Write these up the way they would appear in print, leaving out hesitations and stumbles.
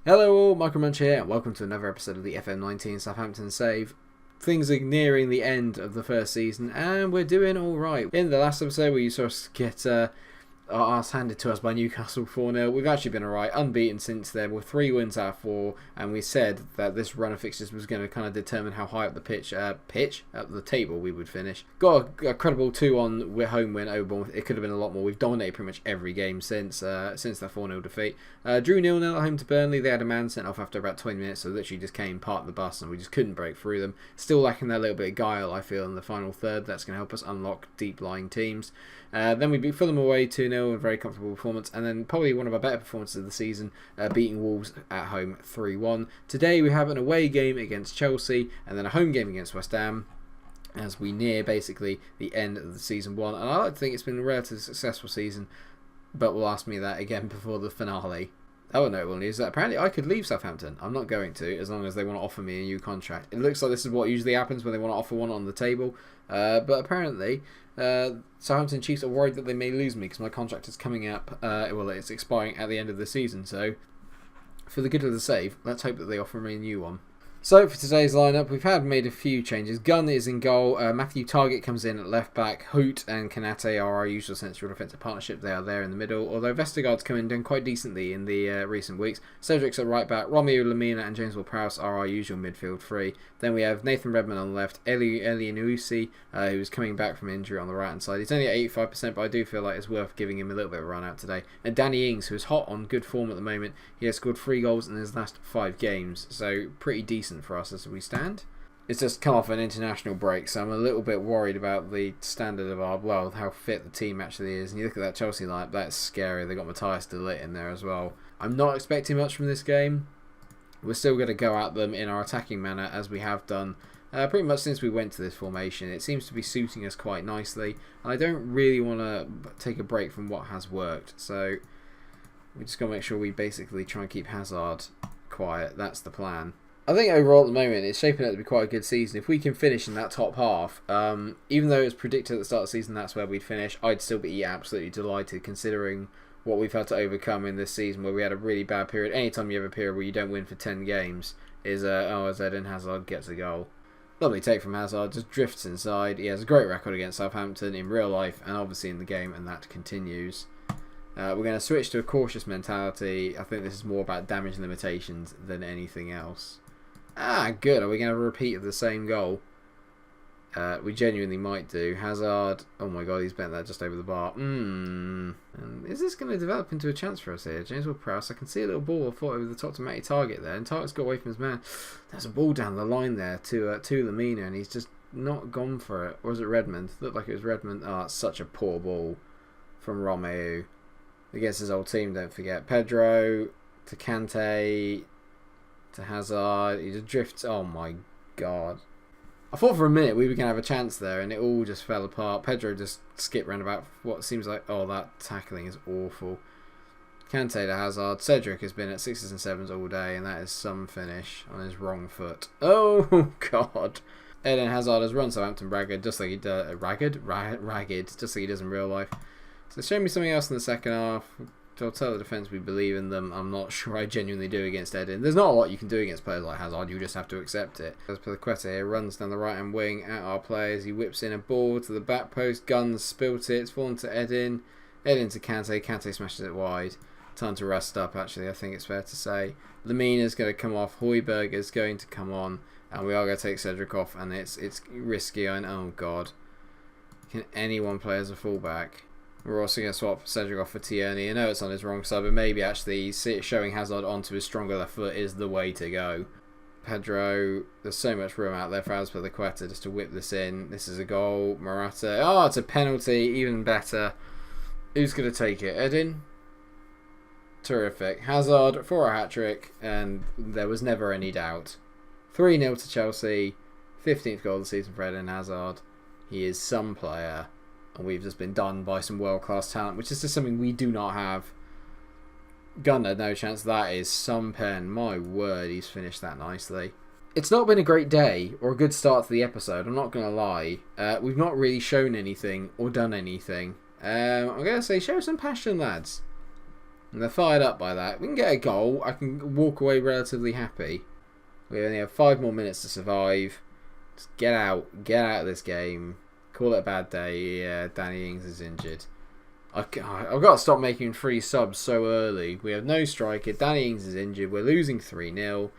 Hello all, Munch here, and welcome to another episode of the FM19 Southampton Save. Things are nearing the end of the first season, and we're doing alright. In the last episode, we saw us get our arse handed to us by Newcastle 4-0. We've actually been alright, unbeaten since then, with 3 wins out of 4, and we said that this run of fixtures was going to kind of determine how high up the table we would finish. Got a credible 2-1 home win over Bournemouth. It could have been a lot more. We've dominated pretty much every game since that 4-0 defeat. Drew 0-0 at home to Burnley. They had a man sent off after about 20 minutes, so literally just came part of the bus, and we just couldn't break through them. Still lacking that little bit of guile, I feel, in the final third. That's going to help us unlock deep-lying teams. Then we beat Fulham away 2-0, a very comfortable performance, and then probably one of our better performances of the season, beating Wolves at home 3-1. Today we have an away game against Chelsea, and then a home game against West Ham, as we near basically the end of the season 1. And I like to think it's been a relatively successful season, but we'll ask me that again before the finale. Other notable news is that apparently I could leave Southampton. I'm not going to, as long as they want to offer me a new contract. It looks like this is what usually happens when they want to offer one on the table. But apparently, Southampton Chiefs are worried that they may lose me because my contract is coming up. It's expiring at the end of the season. So, for the good of the save, let's hope that they offer me a new one. So for today's lineup, we've made a few changes. Gunn is in goal. Matthew Targett comes in at left back. Hoot and Kanate are our usual central defensive partnership. They are there in the middle. Although Vestergaard's come in doing quite decently in the recent weeks. Cedric's at right back. Romeo Lamina and James Ward-Prowse are our usual midfield three. Then we have Nathan Redmond on the left. Eli Inuisi, who's coming back from injury on the right hand side. He's only at 85%, but I do feel like it's worth giving him a little bit of a run out today. And Danny Ings, who is hot on good form at the moment. He has scored 3 goals in his last 5 games. So pretty decent for us as we stand. It's just come off an international break, so I'm a little bit worried about the standard of how fit the team actually is. And you look at that Chelsea lineup, that's scary. They got Matthias de Ligt in there as well. I'm not expecting much from this game. We're still going to go at them in our attacking manner as we have done pretty much since we went to this formation. It seems to be suiting us quite nicely. And I don't really want to take a break from what has worked, so we just got to make sure we basically try and keep Hazard quiet. That's the plan. I think overall at the moment it's shaping up to be quite a good season. If we can finish in that top half, even though it was predicted at the start of the season that's where we'd finish, I'd still be absolutely delighted considering what we've had to overcome in this season where we had a really bad period. Anytime you have a period where you don't win for 10 games is, as Eden Hazard gets a goal. Lovely take from Hazard, just drifts inside. He has a great record against Southampton in real life and obviously in the game, and that continues. We're going to switch to a cautious mentality. I think this is more about damage limitations than anything else. Good. Are we going to have a repeat of the same goal? We genuinely might do. Hazard. Oh my god, he's bent that just over the bar. Is this going to develop into a chance for us here? James Ward-Prowse. I can see a little ball I thought over the top to Matty Targett there. And Targett's got away from his man. There's a ball down the line there to Lamina, and he's just not gone for it. Or was it Redmond? Looked like it was Redmond. Oh, it's such a poor ball from Romeo. Against his old team, don't forget. Pedro to Kante to Hazard. He just drifts. Oh my god. I thought for a minute we were going to have a chance there and it all just fell apart. Pedro just skipped round about what seems like... Oh, that tackling is awful. Kante to Hazard. Cedric has been at 6s and 7s all day and that is some finish on his wrong foot. Oh god. Eden Hazard has run Southampton ragged just like he does... Ragged, just like he does in real life. So show me something else in the second half. I'll tell the defence we believe in them. I'm not sure I genuinely do against Eden. There's not a lot you can do against players like Hazard. You just have to accept it. As Piliqueta here runs down the right hand wing at our players. He whips in a ball to the back post. Guns spilt it. It's fallen to Eden. Eden to Kante. Kante smashes it wide. Time to rest up, actually, I think it's fair to say. Lamina's going to come off. Højbjerg's going to come on. And we are going to take Cedric off. And it's risky. Oh, God. Can anyone play as a fullback? We're also going to swap Cedric off for Tierney. I know it's on his wrong side, but maybe actually showing Hazard onto his stronger left foot is the way to go. Pedro, there's so much room out there for Piliqueta just to whip this in. This is a goal. Morata. Oh, it's a penalty. Even better. Who's going to take it? Eden? Terrific. Hazard for a hat-trick, and there was never any doubt. 3-0 to Chelsea. 15th goal of the season for Eden Hazard. He is some player. And we've just been done by some world-class talent, which is just something we do not have. Gunner, no chance. That is some pen. My word, he's finished that nicely. It's not been a great day or a good start to the episode, I'm not going to lie. We've not really shown anything or done anything. I'm going to say show some passion, lads. And they're fired up by that. We can get a goal. I can walk away relatively happy. We only have 5 more minutes to survive. Just get out of this game. Call it a bad day. Yeah, Danny Ings is injured. I've got to stop making free subs so early. We have no striker. Danny Ings is injured. We're losing 3-0.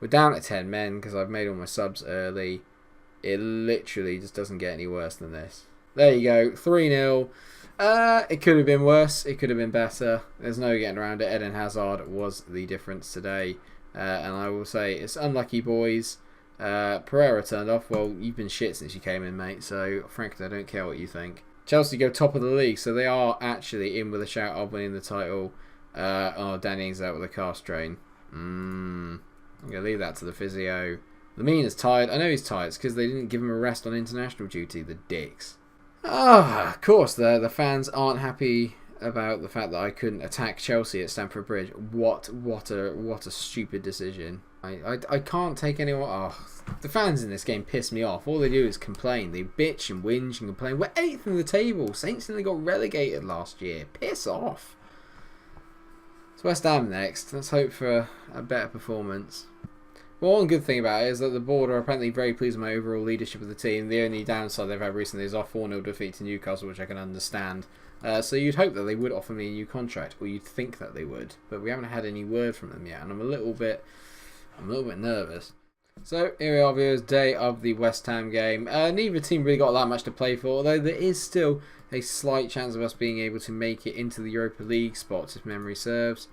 We're down to 10 men because I've made all my subs early. It literally just doesn't get any worse than this. There you go. 3-0. It could have been worse. It could have been better. There's no getting around it. Eden Hazard was the difference today. And I will say it's unlucky, boys. Pereira turned off. Well, you've been shit since you came in, mate. So, frankly, I don't care what you think. Chelsea go top of the league, so they are actually in with a shout of winning the title. Danny Ings out with a calf strain. I'm going to leave that to the physio. Lemina's tired. I know he's tired. It's because they didn't give him a rest on international duty, the dicks. Of course, the fans aren't happy about the fact that I couldn't attack Chelsea at Stamford Bridge. What a stupid decision. I can't take anyone. The fans in this game piss me off. All they do is complain. They bitch and whinge and complain. We're 8th in the table. Saints nearly got relegated last year. Piss off. It's West Ham next. Let's hope for a better performance. Well, one good thing about it is that the board are apparently very pleased with my overall leadership of the team. The only downside they've had recently is our 4-0 defeat to Newcastle, which I can understand. So you'd hope that they would offer me a new contract, or you'd think that they would, but we haven't had any word from them yet, and I'm a little bit nervous. So here we are, viewers. Day of the West Ham game. Neither team really got that much to play for, although there is still a slight chance of us being able to make it into the Europa League spots if memory serves.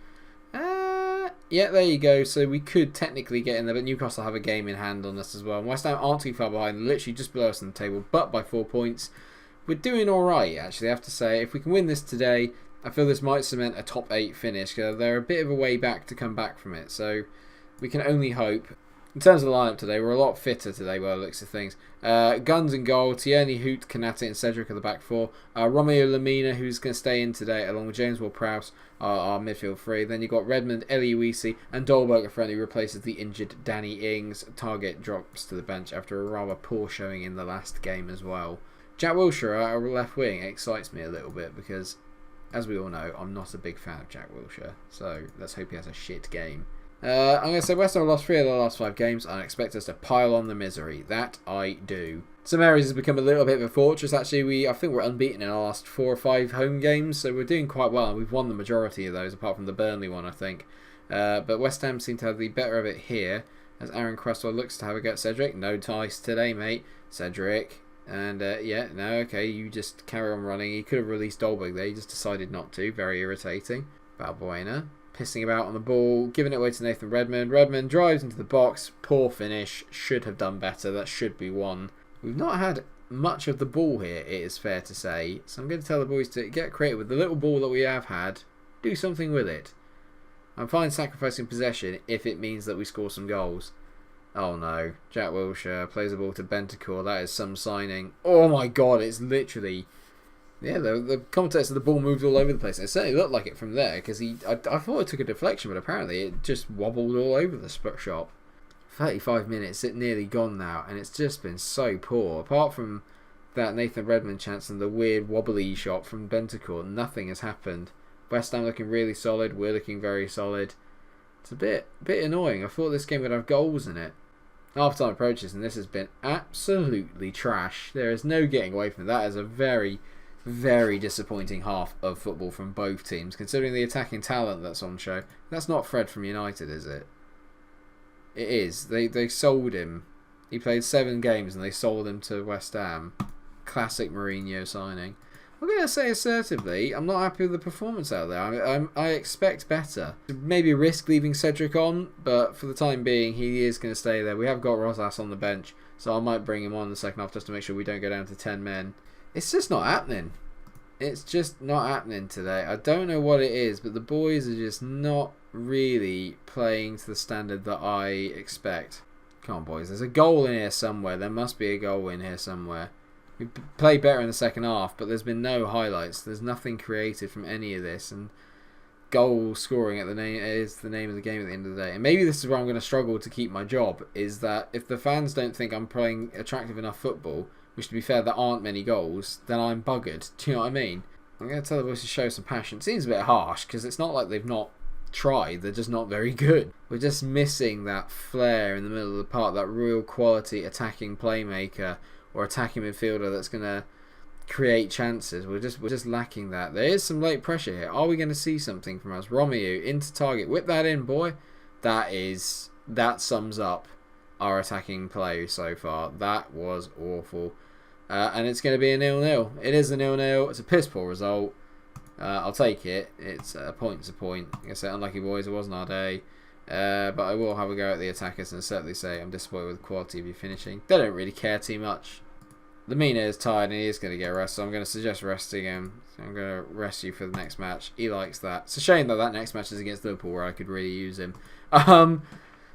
Yeah, there you go. So we could technically get in there, but Newcastle have a game in hand on us as well. And West Ham aren't too far behind, literally just below us on the table, but by 4 points. We're doing alright, actually, I have to say. If we can win this today, I feel this might cement a top 8 finish. They're a bit of a way back to come back from it, so we can only hope. In terms of the lineup today, we're a lot fitter today by the looks of things. Guns in goal, Tierney, Hoot, Kanate and Cedric are the back 4. Romeo Lamina, who's going to stay in today, along with James Ward-Prowse, our midfield 3. Then you've got Redmond, Eliuisi and Dolberg, a friend who replaces the injured Danny Ings. Target drops to the bench after a rather poor showing in the last game as well. Jack Wilshere at our left wing excites me a little bit because, as we all know, I'm not a big fan of Jack Wilshere. So let's hope he has a shit game. I'm going to say West Ham lost 3 of the last 5 games and I expect us to pile on the misery. That I do. Some areas has become a little bit of a fortress. Actually, I think we're unbeaten in our last 4 or 5 home games, so we're doing quite well. We've won the majority of those, apart from the Burnley one, I think. But West Ham seem to have the better of it here, as Aaron Cresswell looks to have a go at Cedric. No ties today, mate. Cedric. And, yeah, no, okay, you just carry on running. He could have released Dolberg there. He just decided not to. Very irritating. Balbuena. Pissing about on the ball, giving it away to Nathan Redmond. Redmond drives into the box. Poor finish. Should have done better. That should be 1. We've not had much of the ball here, it is fair to say. So I'm going to tell the boys to get creative with the little ball that we have had. Do something with it. I'm fine sacrificing possession if it means that we score some goals. Oh no. Jack Wilshere plays the ball to Bentancur. That is some signing. Oh my god, it's literally... Yeah, the commentator said the ball moved all over the place. It certainly looked like it from there because I thought it took a deflection, but apparently it just wobbled all over the shop. 35 minutes, it's nearly gone now, and it's just been so poor. Apart from that Nathan Redmond chance and the weird wobbly shot from Bentancur, nothing has happened. West Ham looking really solid. We're looking very solid. It's a bit annoying. I thought this game would have goals in it. Half time approaches, and this has been absolutely trash. There is no getting away from it. That is a very, very disappointing half of football from both teams, considering the attacking talent that's on show. That's not Fred from United, is it? It is. They sold him. He played 7 games and they sold him to West Ham. Classic Mourinho signing. I'm going to say assertively, I'm not happy with the performance out there. I expect better. Maybe risk leaving Cedric on, but for the time being, he is going to stay there. We have got Rosas on the bench, so I might bring him on in the second half just to make sure we don't go down to 10 men. It's just not happening. It's just not happening today. I don't know what it is, but the boys are just not really playing to the standard that I expect. Come on, boys. There's a goal in here somewhere. There must be a goal in here somewhere. We played better in the second half, but there's been no highlights. There's nothing created from any of this, and goal scoring is the name of the game at the end of the day. And maybe this is where I'm going to struggle to keep my job, is that if the fans don't think I'm playing attractive enough football, which to be fair, there aren't many goals, then I'm buggered. Do you know what I mean? I'm going to tell the boys to show some passion. It seems a bit harsh because it's not like they've not tried, they're just not very good. We're just missing that flair in the middle of the park, that real quality attacking playmaker or attacking midfielder that's going to create chances. We're just lacking that. There is some late pressure here. Are we going to see something from us? Romeo into target. Whip that in, boy. That sums up our attacking play so far. That was awful. And it's going to be a 0-0. It is a 0-0. It's a piss poor result. I'll take it. It's a point's a point. Like I said, unlucky boys, it wasn't our day. But I will have a go at the attackers and certainly say I'm disappointed with the quality of your finishing. They don't really care too much. Lamina is tired and he is going to get rest, so I'm going to suggest resting him. So I'm going to rest you for the next match. He likes that. It's a shame that next match is against Liverpool where I could really use him.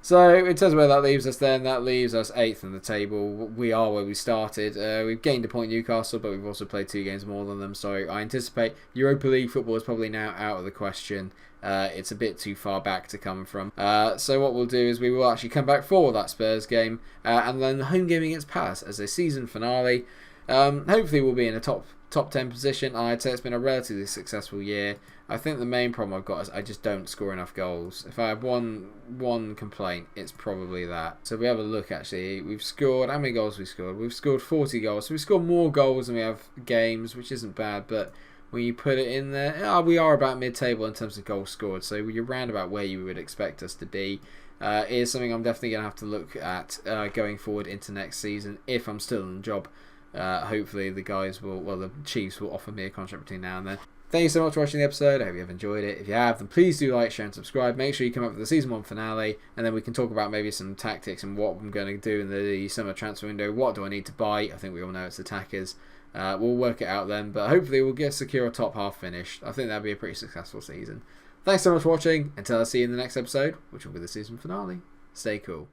So in terms of where that leaves us then, that leaves us 8th in the table. We are where we started. We've gained a point Newcastle, but we've also played 2 games more than them. So I anticipate Europa League football is probably now out of the question. It's a bit too far back to come from. So what we'll do is we will actually come back for that Spurs game and then the home game against Palace as a season finale. Hopefully we'll be in a top 10 position. I'd say it's been a relatively successful year. I think the main problem I've got is I just don't score enough goals. If I have one complaint, it's probably that. So we have a look actually. We've scored, how many goals have we scored? We've scored 40 goals. So we've scored more goals than we have games, which isn't bad, but when you put it in there, we are about mid-table in terms of goals scored. So you're round about where you would expect us to be. It is something I'm definitely going to have to look at going forward into next season if I'm still in the job. Hopefully the Chiefs will offer me a contract between now and then. Thank you so much for watching the episode. I hope you have enjoyed it. If you have, then please do like, share and subscribe. Make sure you come up with the Season 1 finale, and then we can talk about maybe some tactics and what I'm going to do in the summer transfer window. What do I need to buy? I think we all know it's attackers. We'll work it out then, but hopefully we'll secure a top half finish. I think that'll be a pretty successful season. Thanks so much for watching. Until I see you in the next episode, which will be the season finale. Stay cool.